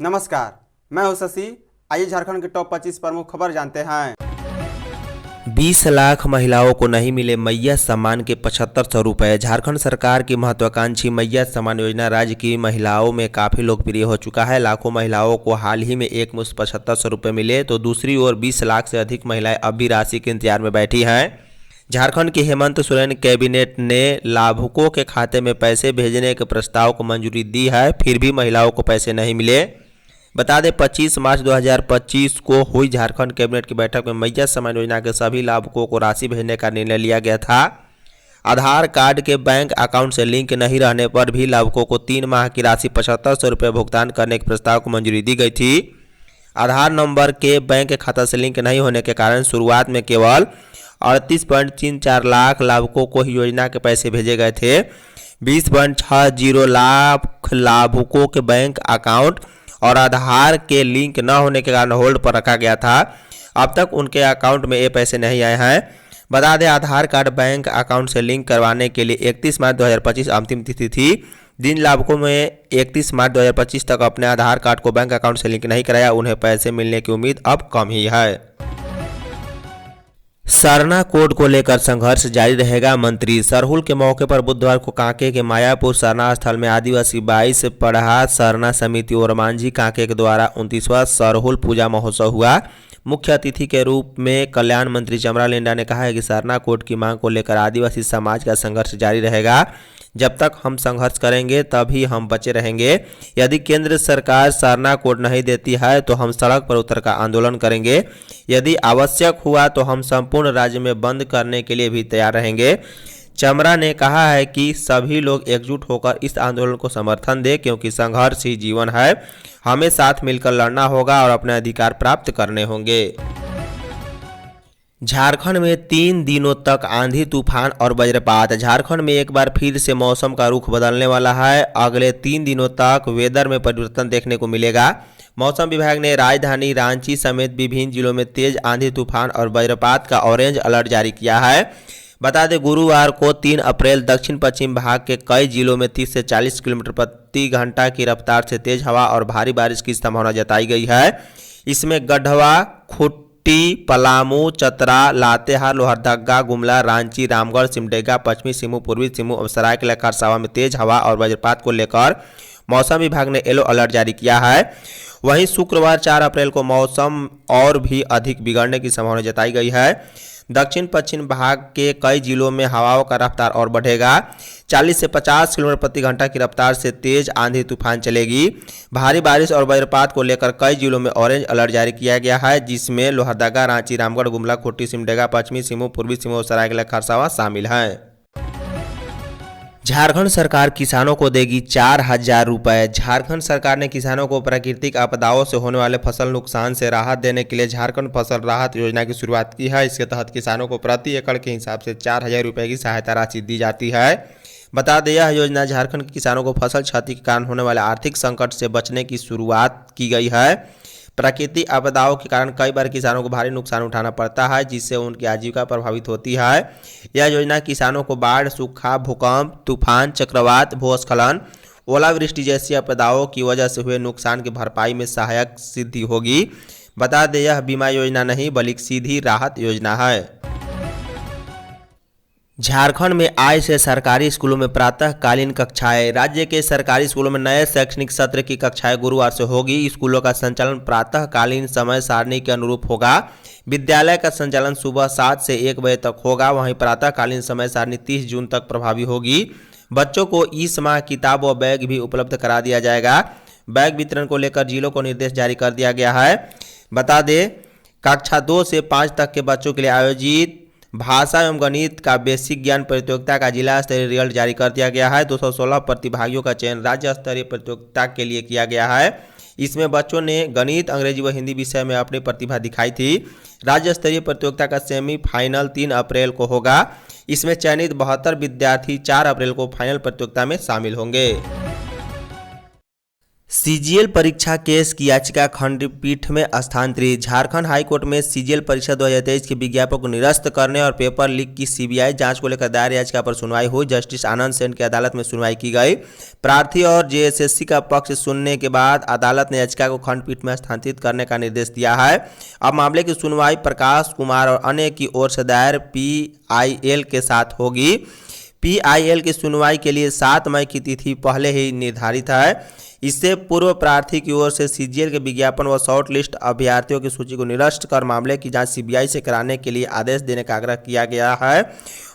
नमस्कार, मैं हूं शशि। आइए झारखंड की टॉप 25 प्रमुख खबर जानते हैं। 20 लाख महिलाओं को नहीं मिले मैया सम्मान के 7500 रुपए। झारखंड सरकार की महत्वाकांक्षी मैया सम्मान योजना राज्य की महिलाओं में काफ़ी लोकप्रिय हो चुका है। लाखों महिलाओं को हाल ही में एक मुश्त 7500 रुपये मिले, तो दूसरी ओर 20 लाख से अधिक महिलाएं अब भी राशि के इंतजार में बैठी हैं। झारखंड की हेमंत सोरेन कैबिनेट ने लाभुकों के खाते में पैसे भेजने के प्रस्ताव को मंजूरी दी है, फिर भी महिलाओं को पैसे नहीं मिले। बता दें 25 मार्च 2025 को हुई झारखंड कैबिनेट की बैठक में मैया सम्मान योजना के सभी लाभुकों को राशि भेजने का निर्णय लिया गया था। आधार कार्ड के बैंक अकाउंट से लिंक नहीं रहने पर भी लाभुकों को 3 माह की राशि 7500 रुपये भुगतान करने के प्रस्ताव को मंजूरी दी गई थी। आधार नंबर के बैंक खाता से लिंक नहीं होने के कारण शुरुआत में केवल 38.34 लाख लाभुकों को ही योजना के पैसे भेजे गए थे। 20.60 लाख लाभुकों के बैंक अकाउंट और आधार के लिंक न होने के कारण होल्ड पर रखा गया था। अब तक उनके अकाउंट में ये पैसे नहीं आए हैं। बता दें आधार कार्ड बैंक अकाउंट से लिंक करवाने के लिए 31 मार्च 2025 अंतिम तिथि थी। जिन लाभुकों में 31 मार्च 2025 तक अपने आधार कार्ड को बैंक अकाउंट से लिंक नहीं कराया, उन्हें पैसे मिलने की उम्मीद अब कम ही है। सरना कोड को लेकर संघर्ष जारी रहेगा। मंत्री सरहुल के मौके पर बुधवार को कांके के मायापुर सरना स्थल में आदिवासी 22 पढ़ा सरना समिति और मांझी कांके के द्वारा 29वां सरहुल पूजा महोत्सव हुआ। मुख्य अतिथि के रूप में कल्याण मंत्री चमरा लेंडा ने कहा है कि सरना कोड की मांग को लेकर आदिवासी समाज का संघर्ष जारी रहेगा। जब तक हम संघर्ष करेंगे तभी हम बचे रहेंगे। यदि केंद्र सरकार सरना कोड नहीं देती है तो हम सड़क पर उतरकर आंदोलन करेंगे। यदि आवश्यक हुआ तो हम संपूर्ण राज्य में बंद करने के लिए भी तैयार रहेंगे। चमरा ने कहा है कि सभी लोग एकजुट होकर इस आंदोलन को समर्थन दें, क्योंकि संघर्ष ही जीवन है। हमें साथ मिलकर लड़ना होगा और अपने अधिकार प्राप्त करने होंगे। झारखंड में 3 दिनों तक आंधी तूफान और वज्रपात। झारखंड में एक बार फिर से मौसम का रुख बदलने वाला है। अगले 3 दिनों तक वेदर में परिवर्तन देखने को मिलेगा। मौसम विभाग ने राजधानी रांची समेत विभिन्न जिलों में तेज आंधी तूफान और वज्रपात का ऑरेंज अलर्ट जारी किया है। बता दें गुरुवार को 3 अप्रैल दक्षिण पश्चिम भाग के कई जिलों में 30 से 40 किलोमीटर प्रति घंटा की रफ्तार से तेज हवा और भारी बारिश की संभावना जताई गई है। इसमें गढ़वा, खुट्टी, पलामू, चतरा, लातेहार, लोहरदगा, गुमला, रांची, रामगढ़, सिमडेगा, पश्चिमी सिंहभूम, पूर्वी सिंहभूम और सरायकेला खरसावां में तेज हवा और वज्रपात को लेकर मौसम विभाग ने येलो अलर्ट जारी किया है। वहीं शुक्रवार 4 अप्रैल को मौसम और भी अधिक बिगड़ने की संभावना जताई गई है। दक्षिण पश्चिम भाग के कई जिलों में हवाओं का रफ्तार और बढ़ेगा। 40 से 50 किलोमीटर प्रति घंटा की रफ्तार से तेज आंधी तूफान चलेगी। भारी बारिश और वज्रपात को लेकर कई जिलों में ऑरेंज अलर्ट जारी किया गया है, जिसमें लोहरदगा, रांची, रामगढ़, गुमला, खुट्टी, सिमडेगा, पश्चिमी सिंहभूम, पूर्वी सिंहभूम और सरायकेला खरसावां शामिल हैं। झारखंड सरकार किसानों को देगी 4000 रुपये। झारखंड सरकार ने किसानों को प्राकृतिक आपदाओं से होने वाले फसल नुकसान से राहत देने के लिए झारखंड फसल राहत योजना की शुरुआत की है। इसके तहत किसानों को प्रति एकड़ के हिसाब से 4000 रुपये की सहायता राशि दी जाती है। बता दें यह योजना झारखंड के किसानों को फसल क्षति के कारण होने वाले आर्थिक संकट से बचने की शुरुआत की गई है। प्राकृतिक आपदाओं के कारण कई बार किसानों को भारी नुकसान उठाना पड़ता है, जिससे उनकी आजीविका प्रभावित होती है। यह योजना किसानों को बाढ़, सूखा, भूकंप, तूफान, चक्रवात, भूस्खलन, ओलावृष्टि जैसी आपदाओं की वजह से हुए नुकसान की भरपाई में सहायक सिद्धि होगी। बता दें यह बीमा योजना नहीं बल्कि सीधी राहत योजना है। झारखंड में आज से सरकारी स्कूलों में प्रातःकालीन कक्षाएं। राज्य के सरकारी स्कूलों में नए शैक्षणिक सत्र की कक्षाएं गुरुवार से होगी। स्कूलों का संचालन प्रातःकालीन समय सारणी के अनुरूप होगा। विद्यालय का संचालन सुबह 7 से 1 बजे तक होगा। वहीं प्रातःकालीन समय सारणी 30 जून तक प्रभावी होगी। बच्चों को इस माह किताब व बैग भी उपलब्ध करा दिया जाएगा। बैग वितरण को लेकर जिलों को निर्देश जारी कर दिया गया है। बता दें कक्षा 2 से 5 तक के बच्चों के लिए आयोजित भाषा एवं गणित का बेसिक ज्ञान प्रतियोगिता का जिला स्तरीय रिजल्ट जारी कर दिया गया है। 216 प्रतिभागियों का चयन राज्य स्तरीय प्रतियोगिता के लिए किया गया है। इसमें बच्चों ने गणित, अंग्रेजी व हिंदी विषय में अपनी प्रतिभा दिखाई थी। राज्य स्तरीय प्रतियोगिता का सेमीफाइनल 3 अप्रैल को होगा। इसमें चयनित 72 विद्यार्थी 4 अप्रैल को फाइनल प्रतियोगिता में शामिल होंगे। सीजीएल परीक्षा केस की याचिका खंडपीठ में स्थानांतरित। झारखंड हाईकोर्ट में सीजीएल परीक्षा 2023 के विज्ञापन को निरस्त करने और पेपर लीक की सीबीआई जांच को लेकर दायर याचिका पर सुनवाई हुई। जस्टिस आनंद सेन की अदालत में सुनवाई की गई। प्रार्थी और जेएसएससी का पक्ष सुनने के बाद अदालत ने याचिका को खंडपीठ में स्थानांतरित करने का निर्देश दिया है। अब मामले की सुनवाई प्रकाश कुमार और अन्य की ओर से दायर पीआईएल के साथ होगी। पीआईएल की सुनवाई के लिए 7 मई की तिथि पहले ही निर्धारित है। इससे पूर्व प्रार्थी की ओर से सीजीएल के विज्ञापन व शॉर्ट लिस्ट अभ्यर्थियों की सूची को निरस्त कर मामले की जांच सीबीआई से कराने के लिए आदेश देने का आग्रह किया गया है।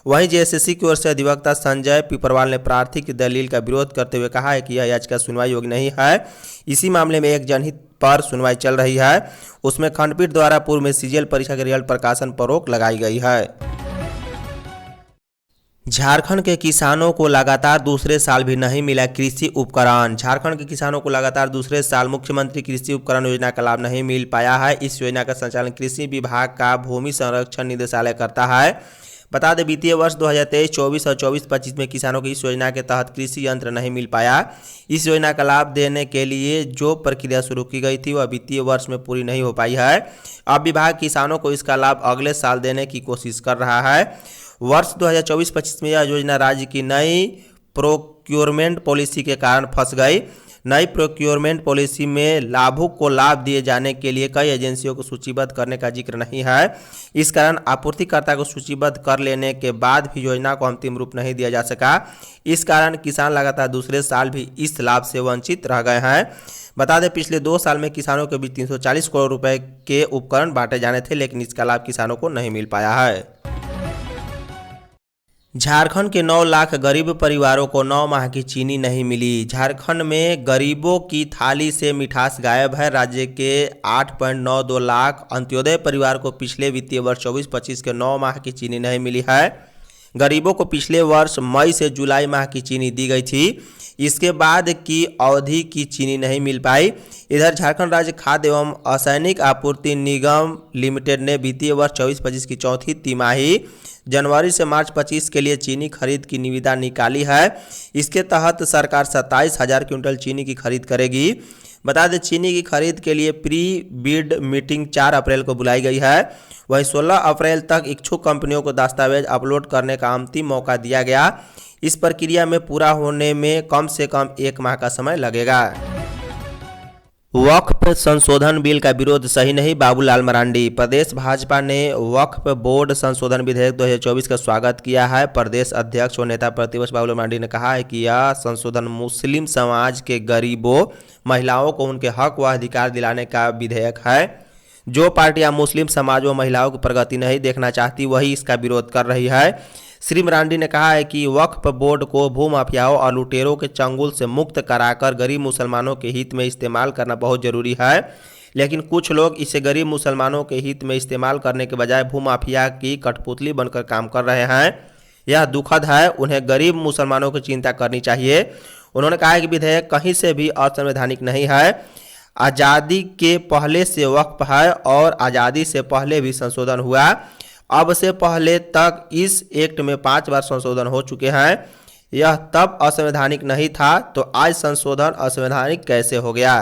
वहीं जेएसएससी की ओर से अधिवक्ता संजय पिपरवाल ने प्रार्थी की दलील का विरोध करते हुए कहा है कि यह याचिका सुनवाई योग्य नहीं है। इसी मामले में एक जनहित पर सुनवाई चल रही है। उसमें खंडपीठ द्वारा पूर्व में सीजीएल परीक्षा के रिजल्ट प्रकाशन पर रोक लगाई गई है। झारखंड के किसानों को लगातार दूसरे साल भी नहीं मिला कृषि उपकरण। झारखंड के किसानों को लगातार दूसरे साल मुख्यमंत्री कृषि उपकरण योजना का लाभ नहीं मिल पाया है। इस योजना का संचालन कृषि विभाग का भूमि संरक्षण निदेशालय करता है। बता दें, वित्तीय वर्ष 2023-24 और 24-25 में किसानों को इस योजना के तहत कृषि यंत्र नहीं मिल पाया। इस योजना का लाभ देने के लिए जो प्रक्रिया शुरू की गई थी वह वित्तीय वर्ष में पूरी नहीं हो पाई है। अब विभाग किसानों को इसका लाभ अगले साल देने की कोशिश कर रहा है। वर्ष 2024-25 में यह योजना राज्य की नई प्रोक्योरमेंट पॉलिसी के कारण फंस गई। नई प्रोक्योरमेंट पॉलिसी में लाभुक को लाभ दिए जाने के लिए कई एजेंसियों को सूचीबद्ध करने का जिक्र नहीं है। इस कारण आपूर्तिकर्ता को सूचीबद्ध कर लेने के बाद भी योजना को अंतिम रूप नहीं दिया जा सका। इस कारण किसान लगातार दूसरे साल भी इस लाभ से वंचित रह गए हैं। बता दें, पिछले 2 साल में किसानों के बीच 340 करोड़ रुपए के उपकरण बांटे जाने थे, लेकिन इसका लाभ किसानों को नहीं मिल पाया है। झारखंड के 9 लाख गरीब परिवारों को 9 माह की चीनी नहीं मिली। झारखंड में गरीबों की थाली से मिठास गायब है। राज्य के 8.92 लाख अंत्योदय परिवार को पिछले वित्तीय वर्ष 24-25 के 9 माह की चीनी नहीं मिली है। गरीबों को पिछले वर्ष मई से जुलाई माह की चीनी दी गई थी। इसके बाद की अवधि की चीनी नहीं मिल पाई। इधर झारखंड राज्य खाद्य एवं असैनिक आपूर्ति निगम लिमिटेड ने वित्तीय वर्ष 24-25 की चौथी तिमाही जनवरी से मार्च 25 के लिए चीनी खरीद की निविदा निकाली है। इसके तहत सरकार 27,000 क्विंटल चीनी की खरीद करेगी। बता दें, चीनी की खरीद के लिए प्री बिड मीटिंग 4 अप्रैल को बुलाई गई है। वहीं 16 अप्रैल तक इच्छुक कंपनियों को दस्तावेज अपलोड करने का अंतिम मौका दिया गया। इस प्रक्रिया में पूरा होने में कम से कम 1 माह का समय लगेगा। वक्फ संशोधन बिल का विरोध सही नहीं, बाबूलाल मरांडी। प्रदेश भाजपा ने वक्फ बोर्ड संशोधन विधेयक 2024 का स्वागत किया है। प्रदेश अध्यक्ष और नेता प्रतिपक्ष बाबूलाल मरांडी ने कहा है कि यह संशोधन मुस्लिम समाज के गरीबों, महिलाओं को उनके हक व अधिकार दिलाने का विधेयक है। जो पार्टियां मुस्लिम समाज व महिलाओं की प्रगति नहीं देखना चाहती वही इसका विरोध कर रही है। श्री मरांडी ने कहा है कि वक्फ बोर्ड को भूमाफियाओं और लुटेरों के चंगुल से मुक्त कराकर गरीब मुसलमानों के हित में इस्तेमाल करना बहुत जरूरी है, लेकिन कुछ लोग इसे गरीब मुसलमानों के हित में इस्तेमाल करने के बजाय भूमाफिया की कठपुतली बनकर काम कर रहे हैं। यह दुखद है। उन्हें गरीब मुसलमानों की चिंता करनी चाहिए। उन्होंने कहा है कि विधेयक कहीं से भी असंवैधानिक नहीं है। आज़ादी के पहले से वक्फ है और आज़ादी से पहले भी संशोधन हुआ। अब से पहले तक इस एक्ट में 5 बार संशोधन हो चुके हैं। यह तब असंवैधानिक नहीं था, तो आज संशोधन असंवैधानिक कैसे हो गया?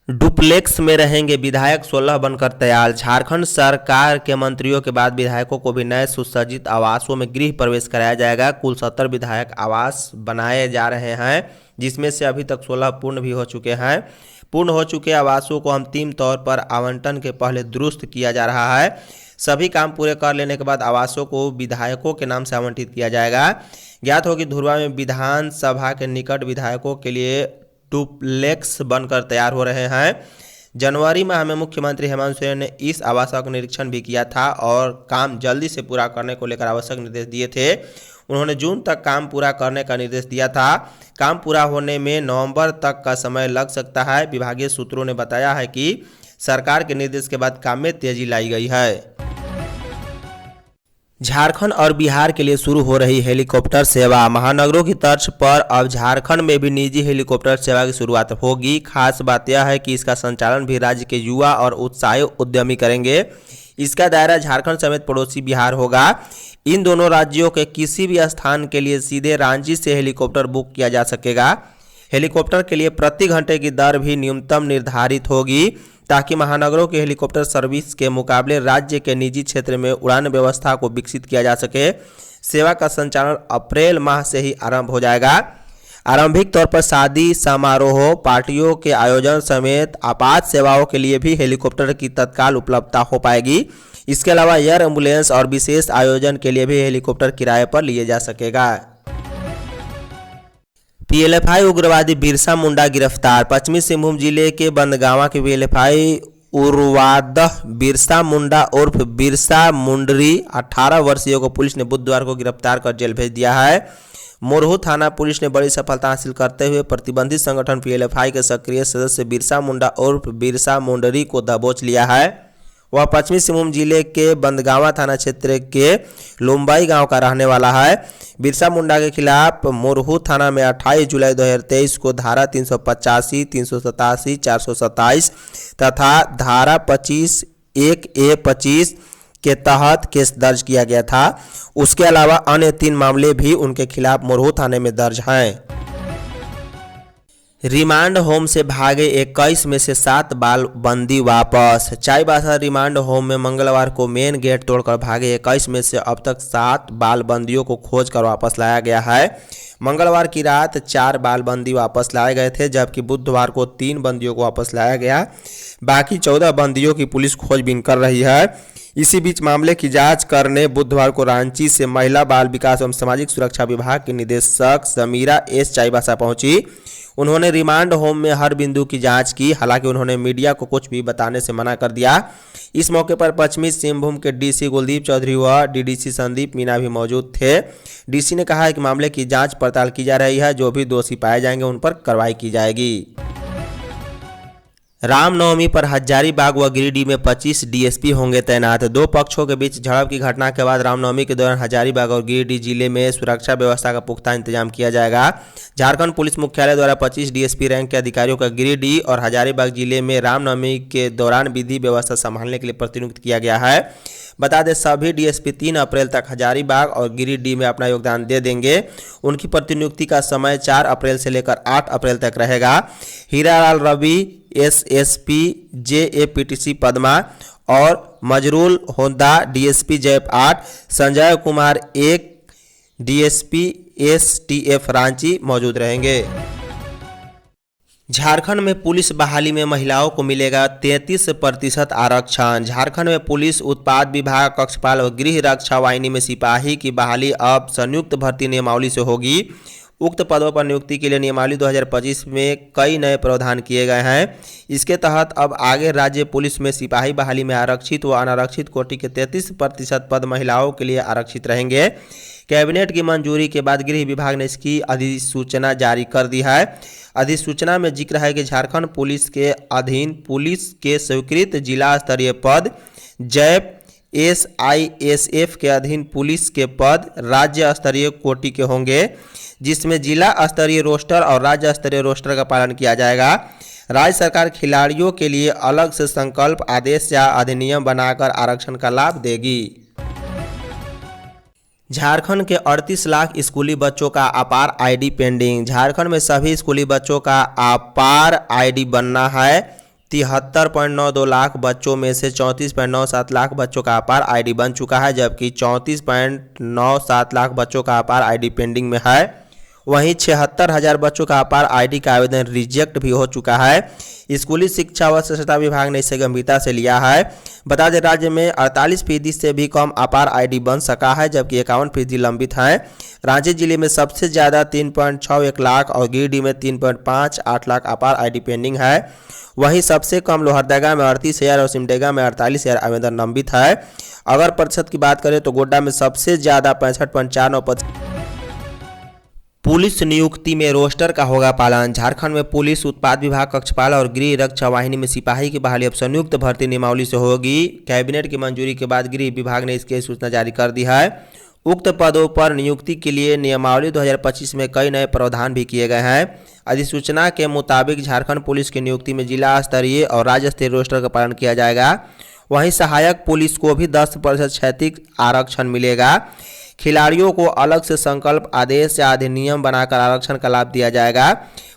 डुप्लेक्स में रहेंगे विधायक 16 बनकर तैयार। झारखंड सरकार के मंत्रियों के बाद विधायकों को भी नए सुसज्जित आवासों में गृह प्रवेश कराया जाएगा। कुल 70 विधायक आवास बनाए जा रहे हैं, जिसमें से अभी तक 16 पूर्ण भी हो चुके हैं। पूर्ण हो चुके आवासों को अंतिम तौर पर आवंटन के पहले दुरुस्त किया जा रहा है। सभी काम पूरे कर लेने के बाद आवासों को विधायकों के नाम से आवंटित किया जाएगा। ज्ञात हो कि धुरवा में विधानसभा के निकट विधायकों के लिए डुप्लेक्स बनकर तैयार हो रहे हैं। जनवरी माह में मुख्यमंत्री हेमंत सोरेन ने इस आवास का निरीक्षण भी किया था और काम जल्दी से पूरा करने को लेकर आवश्यक निर्देश दिए थे। उन्होंने जून तक काम पूरा करने का निर्देश दिया था। काम पूरा होने में नवंबर तक का समय लग सकता है। विभागीय सूत्रों ने बताया है कि सरकार के निर्देश के बाद काम में तेजी लाई गई है। झारखंड और बिहार के लिए शुरू हो रही हेलीकॉप्टर सेवा। महानगरों की तर्ज पर अब झारखंड में भी निजी हेलीकॉप्टर सेवा की शुरुआत होगी। खास बात यह है कि इसका संचालन भी राज्य के युवा और उत्साही उद्यमी करेंगे। इसका दायरा झारखंड समेत पड़ोसी बिहार होगा। इन दोनों राज्यों के किसी भी स्थान के लिए सीधे रांची से हेलीकॉप्टर बुक किया जा सकेगा। हेलीकॉप्टर के लिए प्रति घंटे की दर भी न्यूनतम निर्धारित होगी ताकि महानगरों के हेलीकॉप्टर सर्विस के मुकाबले राज्य के निजी क्षेत्र में उड़ान व्यवस्था को विकसित किया जा सके। सेवा का संचालन अप्रैल माह से ही आरंभ हो जाएगा। आरंभिक तौर पर शादी समारोह, पार्टियों के आयोजन समेत आपात सेवाओं के लिए भी हेलीकॉप्टर की तत्काल उपलब्धता हो पाएगी। इसके अलावा एयर एम्बुलेंस और विशेष आयोजन के लिए भी हेलीकॉप्टर किराए पर लिए जा सकेगा। पीएलएफआई उग्रवादी बिरसा मुंडा गिरफ्तार। पश्चिमी सिंहभूम जिले के बंदगांवा के पीएलएफआई उग्रवाद बिरसा मुंडा उर्फ बिरसा मुंडरी 18 वर्षीय को पुलिस ने बुधवार को गिरफ्तार कर जेल भेज दिया है। मोरहू थाना पुलिस ने बड़ी सफलता हासिल करते हुए प्रतिबंधित संगठन पीएलएफआई के सक्रिय सदस्य बिरसा मुंडा उर्फ बिरसा मुंडरी को दबोच लिया है। वह पश्चिमी सिंहभूम जिले के बंदगांवा थाना क्षेत्र के लुम्बाई गांव का रहने वाला है। बिरसा मुंडा के खिलाफ मोरहू थाना में 28 जुलाई 2023 को धारा 385, 387, 427 तथा धारा 25 1A 25 के तहत केस दर्ज किया गया था। उसके अलावा अन्य 3 मामले भी उनके खिलाफ मोरहू थाने में दर्ज हैं। रिमांड होम से भागे 21 में से 7 बाल बंदी वापस। चाईबासा रिमांड होम में मंगलवार को मेन गेट तोड़कर भागे 21 में से अब तक 7 बाल बंदियों को खोज कर वापस लाया गया है। मंगलवार की रात 4 बाल बंदी वापस लाए गए थे, जबकि बुधवार को 3 बंदियों को वापस लाया गया। बाकी 14 बंदियों की पुलिस खोजबीन कर रही है। इसी बीच मामले की जांच करने बुधवार को रांची से महिला बाल विकास एवं सामाजिक सुरक्षा विभाग की निदेशक समीरा एस चाईबासा पहुंची। उन्होंने रिमांड होम में हर बिंदु की जांच की। हालांकि उन्होंने मीडिया को कुछ भी बताने से मना कर दिया। इस मौके पर पश्चिमी सिंहभूम के डीसी कुलदीप चौधरी व डीडीसी संदीप मीना भी मौजूद थे। डीसी ने कहा है कि मामले की जांच पड़ताल की जा रही है। जो भी दोषी पाए जाएंगे उन पर कार्रवाई की जाएगी। रामनवमी पर हजारीबाग व गिरिडीह में 25 डीएसपी होंगे तैनात। 2 पक्षों के बीच झड़प की घटना के बाद रामनवमी के दौरान हजारीबाग और गिरिडीह जिले में सुरक्षा व्यवस्था का पुख्ता इंतजाम किया जाएगा। झारखंड पुलिस मुख्यालय द्वारा 25 डीएसपी रैंक के अधिकारियों का गिरिडीह और हजारीबाग जिले में रामनवमी के दौरान विधि व्यवस्था संभालने के लिए प्रतिनियुक्त किया गया है। बता दें सभी डीएसपी 3 अप्रैल तक हजारीबाग और गिरिडीह में अपना योगदान दे देंगे। उनकी प्रतिनियुक्ति का समय 4 अप्रैल से लेकर 8 अप्रैल तक रहेगा। हीरालाल रवि एसएसपी जेएपीटीसी पदमा और Mazrul Hoda DSP JAP 8, Sanjay Kumar 1 DSP STF Ranchi मौजूद रहेंगे। झारखंड में पुलिस बहाली में महिलाओं को मिलेगा 33% आरक्षण। झारखंड में पुलिस उत्पाद विभाग, कक्षपाल और गृह रक्षा वाहिनी में सिपाही की बहाली अब संयुक्त भर्ती नियमावली से होगी। उक्त पदों पर नियुक्ति के लिए नियमावली 2025 में कई नए प्रावधान किए गए हैं। इसके तहत अब आगे राज्य पुलिस में सिपाही बहाली में आरक्षित व अनारक्षित कोटि के 33% पद महिलाओं के लिए आरक्षित रहेंगे। कैबिनेट की मंजूरी के बाद गृह विभाग ने इसकी अधिसूचना जारी कर दी है। अधिसूचना में जिक्र है कि झारखंड पुलिस के अधीन पुलिस के स्वीकृत जिला स्तरीय पद, जैप SISF के अधीन पुलिस के पद राज्य स्तरीय कोटि के होंगे, जिसमें जिला स्तरीय रोस्टर और राज्य स्तरीय रोस्टर का पालन किया जाएगा। राज्य सरकार खिलाड़ियों के लिए अलग से संकल्प आदेश या अधिनियम बनाकर आरक्षण का लाभ देगी। झारखंड के 38 लाख स्कूली बच्चों का अपार आईडी पेंडिंग। झारखंड में सभी स्कूली बच्चों का अपार आईडी बनना है। 73.92 लाख बच्चों में से 34.97 लाख बच्चों का अपार आईडी बन चुका है, जबकि 34.97 लाख बच्चों का अपार आईडी पेंडिंग में है। वहीं 76,000 बच्चों का अपार आईडी का आवेदन रिजेक्ट भी हो चुका है। स्कूली शिक्षा व स्वच्छता विभाग ने इसे गंभीरता से लिया है। बता दें राज्य में 48% से भी कम अपार आईडी बन सका है, जबकि 51% लंबित हैं। रांची जिले में सबसे ज़्यादा 3.61 लाख और गिरिडीह में 3.58 लाख अपार आईडी पेंडिंग है। वहीं सबसे कम लोहरदगा में 38,000 और सिमडेगा में 48,000 आवेदन लंबित है। अगर प्रतिशत की बात करें तो गोड्डा में सबसे ज़्यादा 65.49%। पुलिस नियुक्ति में रोस्टर का होगा पालन। झारखंड में पुलिस उत्पाद विभाग, कक्षपाल और गृह रक्षा वाहिनी में सिपाही की बहाली अब संयुक्त भर्ती नियमावली से होगी। कैबिनेट की मंजूरी के बाद गृह विभाग ने इसकी सूचना जारी कर दी है। उक्त पदों पर नियुक्ति के लिए नियमावली 2025 में कई नए प्रावधान भी किए गए हैं। अधिसूचना के मुताबिक झारखंड पुलिस की नियुक्ति में जिला स्तरीय और राज्य स्तरीय रोस्टर का पालन किया जाएगा। वहीं सहायक पुलिस को भी 10% क्षैतिज आरक्षण मिलेगा। खिलाड़ियों को अलग से संकल्प आदेश या अधिनियम बनाकर आरक्षण का लाभ दिया जाएगा।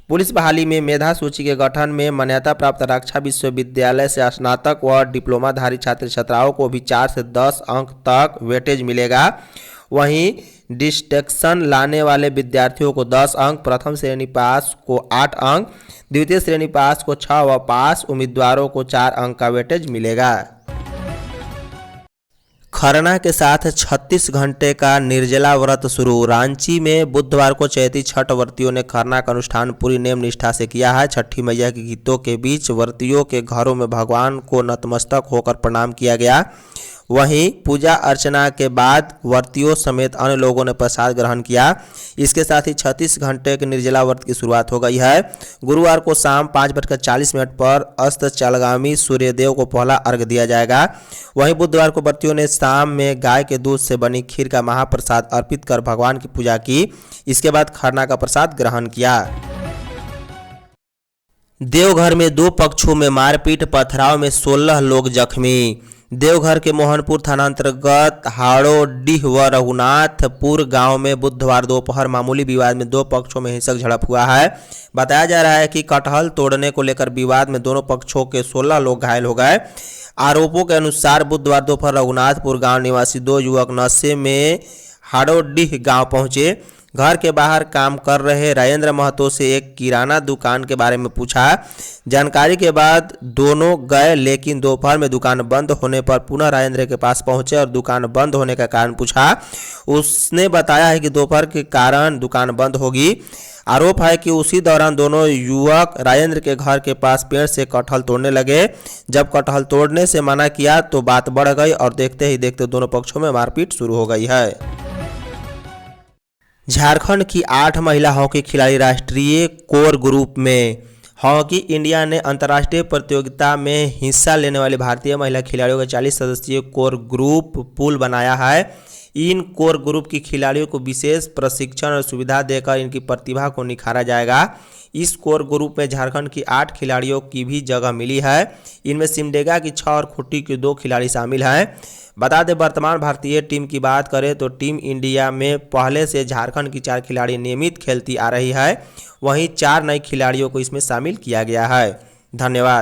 पुलिस बहाली में मेधा सूची के गठन में मान्यता प्राप्त रक्षा विश्वविद्यालय से स्नातक व डिप्लोमाधारी छात्र छात्राओं को भी 4 से 10 अंक तक वेटेज मिलेगा। वहीं डिस्टिंक्शन लाने वाले विद्यार्थियों को 10 अंक, प्रथम श्रेणी पास को 8 अंक, द्वितीय श्रेणी पास को 6 व पास उम्मीदवारों को 4 अंक का वेटेज मिलेगा। खरना के साथ 36 घंटे का निर्जला व्रत शुरू। रांची में बुधवार को चैती छठ व्रतियों ने खरना का अनुष्ठान पूरी नेम निष्ठा से किया है। छठी मैया के गीतों के बीच व्रतियों के घरों में भगवान को नतमस्तक होकर प्रणाम किया गया। वहीं पूजा अर्चना के बाद व्रतियों समेत अन्य लोगों ने प्रसाद ग्रहण किया। इसके साथ ही 36 घंटे के निर्जला व्रत की शुरुआत हो गई है। गुरुवार को शाम 5:40 पर अस्ताचलगामी सूर्यदेव को पहला अर्घ्य दिया जाएगा। वहीं बुधवार को व्रतियों ने शाम में गाय के दूध से बनी खीर का महाप्रसाद अर्पित कर भगवान की पूजा की। इसके बाद खरना का प्रसाद ग्रहण किया। देवघर में 2 पक्षों में मारपीट, पथराव में 16 लोग जख्मी। देवघर के मोहनपुर थाना अंतर्गत हाड़ोडीह व रघुनाथपुर गांव में बुधवार दोपहर मामूली विवाद में 2 पक्षों में हिंसक झड़प हुआ है। बताया जा रहा है कि कटहल तोड़ने को लेकर विवाद में दोनों पक्षों के 16 लोग घायल हो गए। आरोपों के अनुसार बुधवार दोपहर रघुनाथपुर गांव निवासी 2 युवक नशे में हाड़ोडीह गांव पहुंचे। घर के बाहर काम कर रहे राजेंद्र महतो से एक किराना दुकान के बारे में पूछा। जानकारी के बाद दोनों गए, लेकिन दोपहर में दुकान बंद होने पर पुनः राजेंद्र के पास पहुंचे और दुकान बंद होने का कारण पूछा। उसने बताया है कि दोपहर के कारण दुकान बंद होगी। आरोप है कि उसी दौरान दोनों युवक राजेंद्र के घर के पास पेड़ से कटहल तोड़ने लगे। जब कटहल तोड़ने से मना किया तो बात बढ़ गई और देखते ही देखते दोनों पक्षों में मारपीट शुरू हो गई है। झारखंड की 8 महिला हॉकी खिलाड़ी राष्ट्रीय कोर ग्रुप में। हॉकी इंडिया ने अंतर्राष्ट्रीय प्रतियोगिता में हिस्सा लेने वाले भारतीय महिला खिलाड़ियों का 40 सदस्यीय कोर ग्रुप पूल बनाया है। इन कोर ग्रुप की खिलाड़ियों को विशेष प्रशिक्षण और सुविधा देकर इनकी प्रतिभा को निखारा जाएगा। इस कोर ग्रुप में झारखंड की 8 खिलाड़ियों की भी जगह मिली है। इनमें सिमडेगा की 6 और खूंटी के 2 खिलाड़ी शामिल हैं। बता दें, वर्तमान भारतीय टीम की बात करें तो टीम इंडिया में पहले से झारखंड की 4 खिलाड़ी नियमित खेलती आ रही है। वहीं 4 नए खिलाड़ियों को इसमें शामिल किया गया है। धन्यवाद।